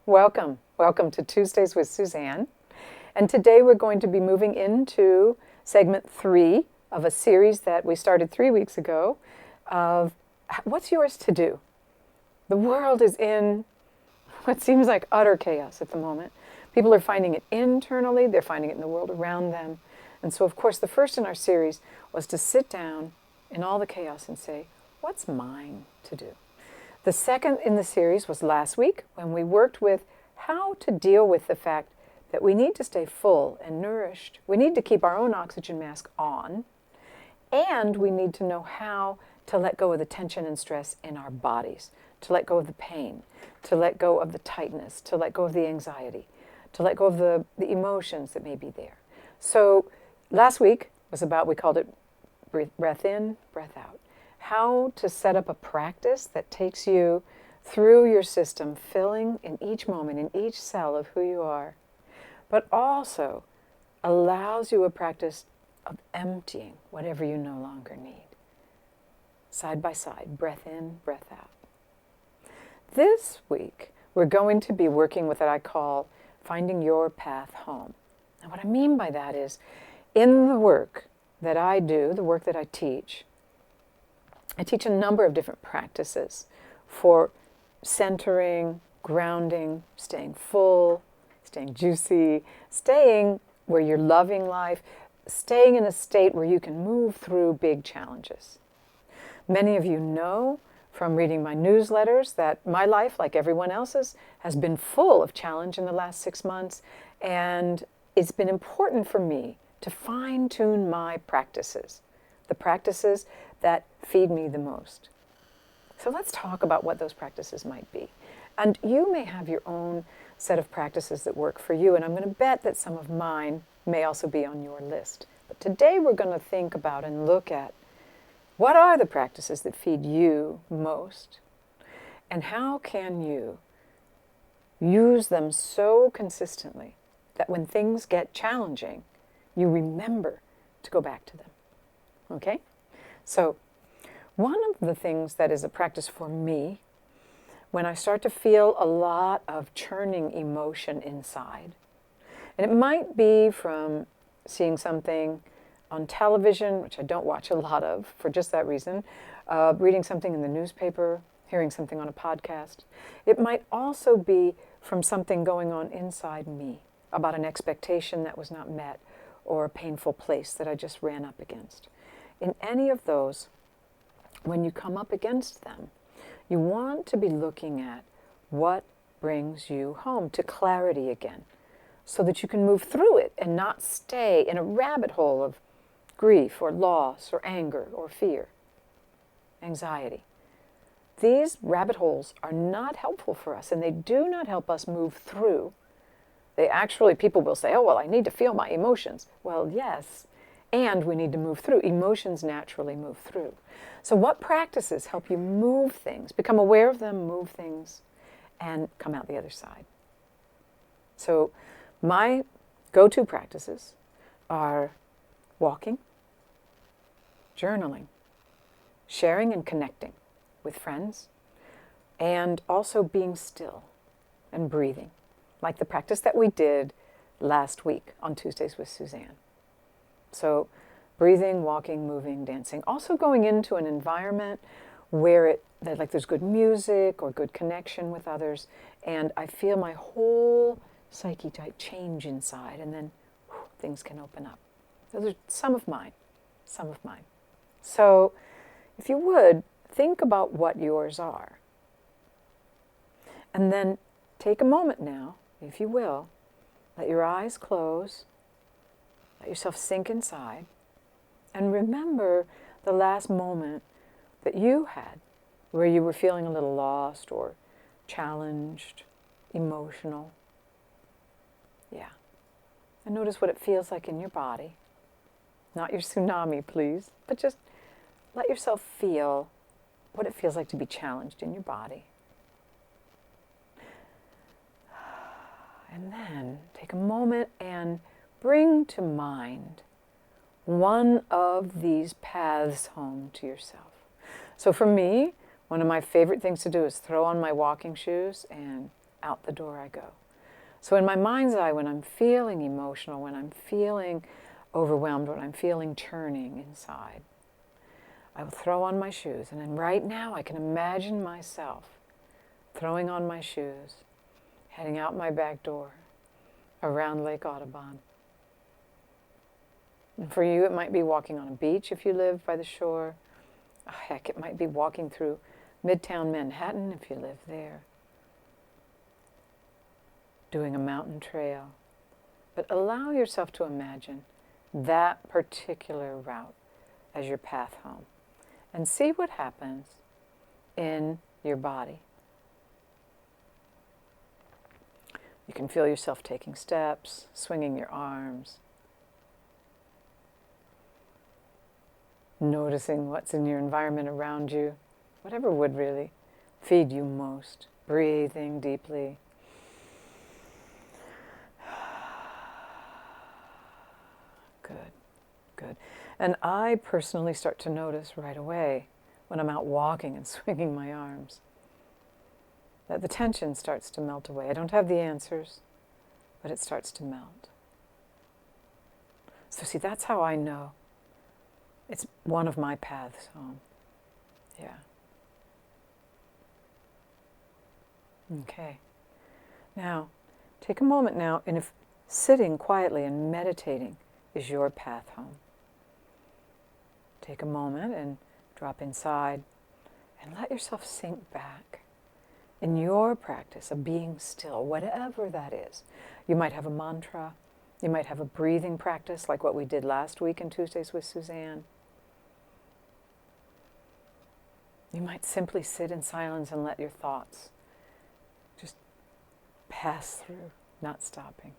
Welcome to Tuesdays with Suzanne. And today we're going to be moving into segment 3 of a series that we started 3 weeks ago of what's yours to do. The world is in what seems like utter chaos at the moment. People are finding it internally, they're finding it in the world around them. And so, of course, the first in our series was to sit down in all the chaos and say, what's mine to do? The second in the series was last week when we worked with how to deal with the fact that we need to stay full and nourished. We need to keep our own oxygen mask on, and we need to know how to let go of the tension and stress in our bodies, to let go of the pain, to let go of the tightness, to let go of the anxiety, to let go of the emotions that may be there. So last week was about, we called it breath in, breath out. How to set up a practice that takes you through your system, filling in each moment, in each cell of who you are, but also allows you a practice of emptying whatever you no longer need. Side by side, breath in, breath out. This week, we're going to be working with what I call finding your path home. And what I mean by that is, in the work that I do, the work that I teach a number of different practices for centering, grounding, staying full, staying juicy, staying where you're loving life, staying in a state where you can move through big challenges. Many of you know from reading my newsletters that my life, like everyone else's, has been full of challenge in the last 6 months, and it's been important for me to fine-tune my practices, the practices that feed me the most. So let's talk about what those practices might be. And you may have your own set of practices that work for you, and I'm going to bet that some of mine may also be on your list. But today we're going to think about and look at what are the practices that feed you most, and how can you use them so consistently that when things get challenging, you remember to go back to them. Okay? So, one of the things that is a practice for me, when I start to feel a lot of churning emotion inside, and it might be from seeing something on television, which I don't watch a lot of for just that reason, reading something in the newspaper, hearing something on a podcast. It might also be from something going on inside me about an expectation that was not met or a painful place that I just ran up against. In any of those, when you come up against them, you want to be looking at what brings you home to clarity again, so that you can move through it and not stay in a rabbit hole of grief or loss or anger or fear, anxiety. These rabbit holes are not helpful for us, and they do not help us move through. They actually, people will say, oh, well, I need to feel my emotions. Well, yes, and we need to move through. Emotions naturally move through. So what practices help you move things, become aware of them, move things, and come out the other side? So my go-to practices are walking, journaling, sharing and connecting with friends, and also being still and breathing, like the practice that we did last week on Tuesdays with Suzanne. So breathing, walking, moving, dancing. Also going into an environment where there's good music or good connection with others, and I feel my whole psyche change inside, and then things can open up. Those are some of mine. So if you would, think about what yours are. And then take a moment now, if you will, let your eyes close, let yourself sink inside, and remember the last moment that you had where you were feeling a little lost or challenged, emotional. Yeah. And notice what it feels like in your body. Not your tsunami, please, but just let yourself feel what it feels like to be challenged in your body. And then take a moment and bring to mind one of these paths home to yourself. So for me, one of my favorite things to do is throw on my walking shoes and out the door I go. So in my mind's eye, when I'm feeling emotional, when I'm feeling overwhelmed, when I'm feeling churning inside, I will throw on my shoes. And then right now I can imagine myself throwing on my shoes, heading out my back door, around Lake Audubon. And for you, it might be walking on a beach if you live by the shore. Oh, heck, it might be walking through Midtown Manhattan if you live there. Doing a mountain trail. But allow yourself to imagine that particular route as your path home. And see what happens in your body. You can feel yourself taking steps, swinging your arms, noticing what's in your environment around you, whatever would really feed you most. Breathing deeply. Good, good. And I personally start to notice right away when I'm out walking and swinging my arms that the tension starts to melt away. I don't have the answers, but it starts to melt. So see, that's how I know it's one of my paths home. Yeah. Okay. Now, take a moment now, and if sitting quietly and meditating is your path home, take a moment and drop inside and let yourself sink back in your practice of being still, whatever that is. You might have a mantra, you might have a breathing practice like what we did last week in Tuesdays with Suzanne. You might simply sit in silence and let your thoughts just pass through, not stopping.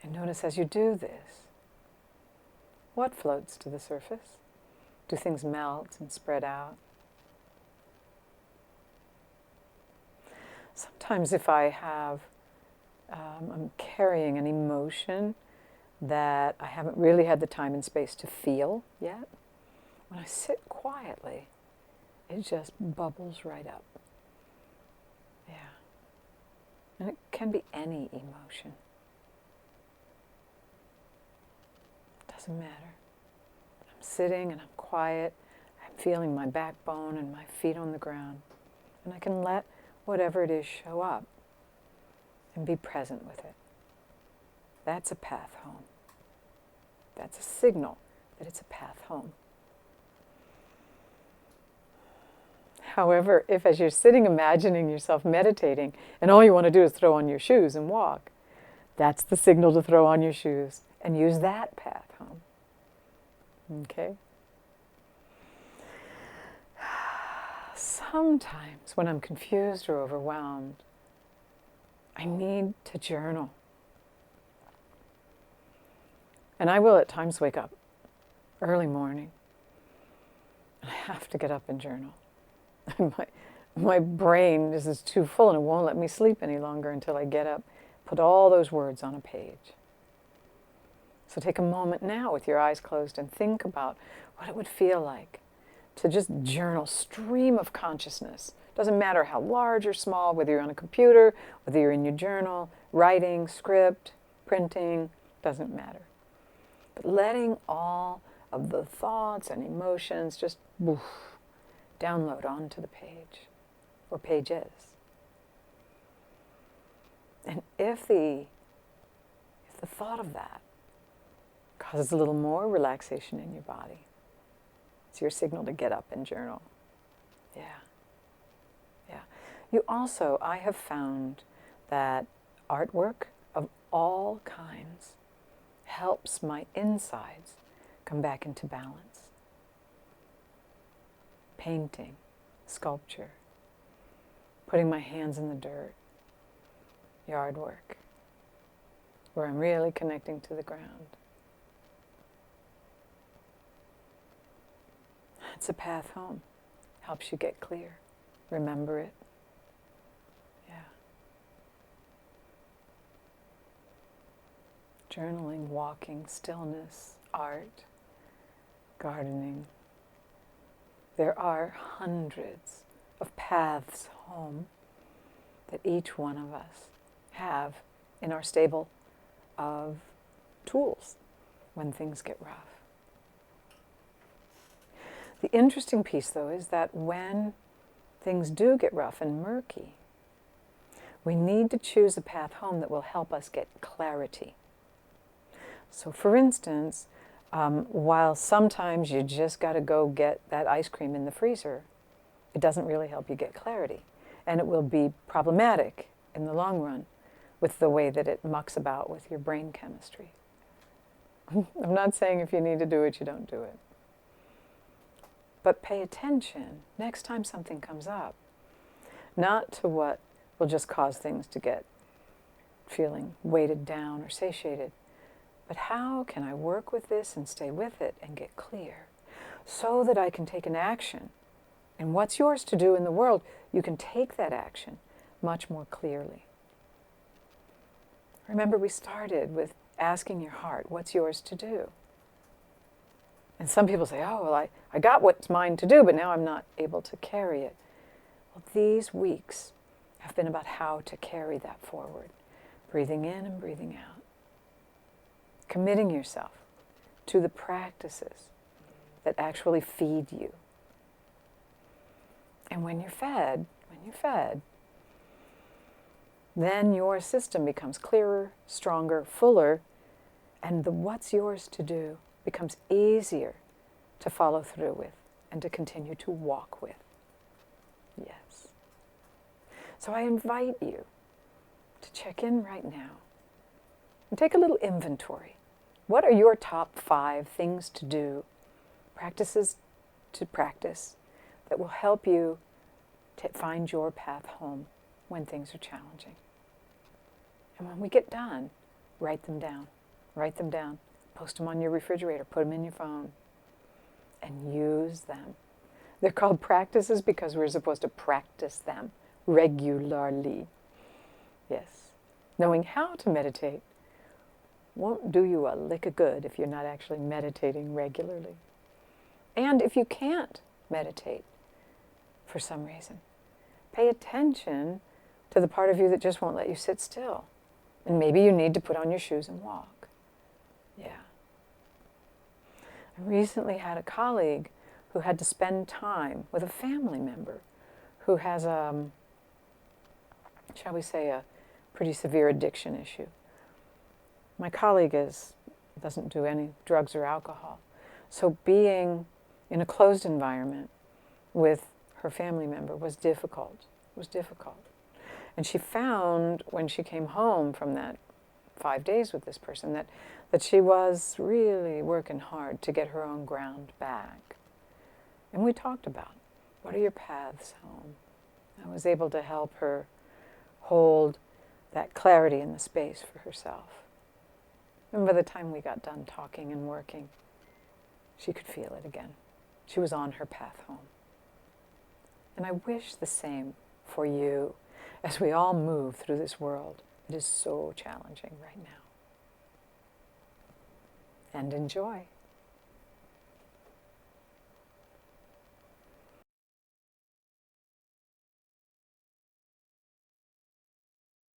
And notice as you do this, what floats to the surface? Do things melt and spread out? Sometimes if I have, I'm carrying an emotion that I haven't really had the time and space to feel yet, when I sit quietly, it just bubbles right up. Yeah. And it can be any emotion. Doesn't matter. I'm sitting and I'm quiet. I'm feeling my backbone and my feet on the ground. And I can let whatever it is show up and be present with it. That's a path home. That's a signal that it's a path home. However, if as you're sitting imagining yourself meditating and all you want to do is throw on your shoes and walk, that's the signal to throw on your shoes and use that path home. Okay? Sometimes when I'm confused or overwhelmed, I need to journal. And I will at times wake up early morning and I have to get up and journal. My brain is just too full and it won't let me sleep any longer until I get up, put all those words on a page. So take a moment now with your eyes closed and think about what it would feel like to just journal, stream of consciousness. Doesn't matter how large or small, whether you're on a computer, whether you're in your journal, writing, script, printing, doesn't matter. But letting all of the thoughts and emotions just download onto the page or pages. And if the thought of that causes a little more relaxation in your body, it's your signal to get up and journal. Yeah. Yeah. You also, I have found that artwork of all kinds helps my insides come back into balance. Painting, sculpture, putting my hands in the dirt, yard work, where I'm really connecting to the ground. It's a path home. Helps you get clear. Remember it. Yeah. Journaling, walking, stillness, art, gardening. There are hundreds of paths home that each one of us have in our stable of tools when things get rough. The interesting piece, though, is that when things do get rough and murky, we need to choose a path home that will help us get clarity. So, for instance, while sometimes you just got to go get that ice cream in the freezer, it doesn't really help you get clarity. And it will be problematic in the long run with the way that it mucks about with your brain chemistry. I'm not saying if you need to do it, you don't do it. But pay attention next time something comes up, not to what will just cause things to get feeling weighted down or satiated, but how can I work with this and stay with it and get clear so that I can take an action. And what's yours to do in the world, you can take that action much more clearly. Remember, we started with asking your heart, what's yours to do? And some people say, oh, well, I got what's mine to do, but now I'm not able to carry it. Well, these weeks have been about how to carry that forward. Breathing in and breathing out. Committing yourself to the practices that actually feed you. And when you're fed, then your system becomes clearer, stronger, fuller, and the what's yours to do becomes easier to follow through with and to continue to walk with. Yes. So I invite you to check in right now and take a little inventory. What are your top 5 things to do, practices to practice, that will help you to find your path home when things are challenging? And when we get done, write them down. Write them down. Post them on your refrigerator. Put them in your phone. And use them. They're called practices because we're supposed to practice them regularly. Yes. Knowing how to meditate won't do you a lick of good if you're not actually meditating regularly. And if you can't meditate for some reason, pay attention to the part of you that just won't let you sit still. And maybe you need to put on your shoes and walk. Yeah. I recently had a colleague who had to spend time with a family member who has shall we say, a pretty severe addiction issue. My colleague doesn't do any drugs or alcohol. So being in a closed environment with her family member was difficult. It was difficult. And she found when she came home from that 5 days with this person that she was really working hard to get her own ground back. And we talked about, what are your paths home? I was able to help her hold that clarity in the space for herself. And by the time we got done talking and working, she could feel it again. She was on her path home. And I wish the same for you as we all move through this world. It is so challenging right now. And enjoy.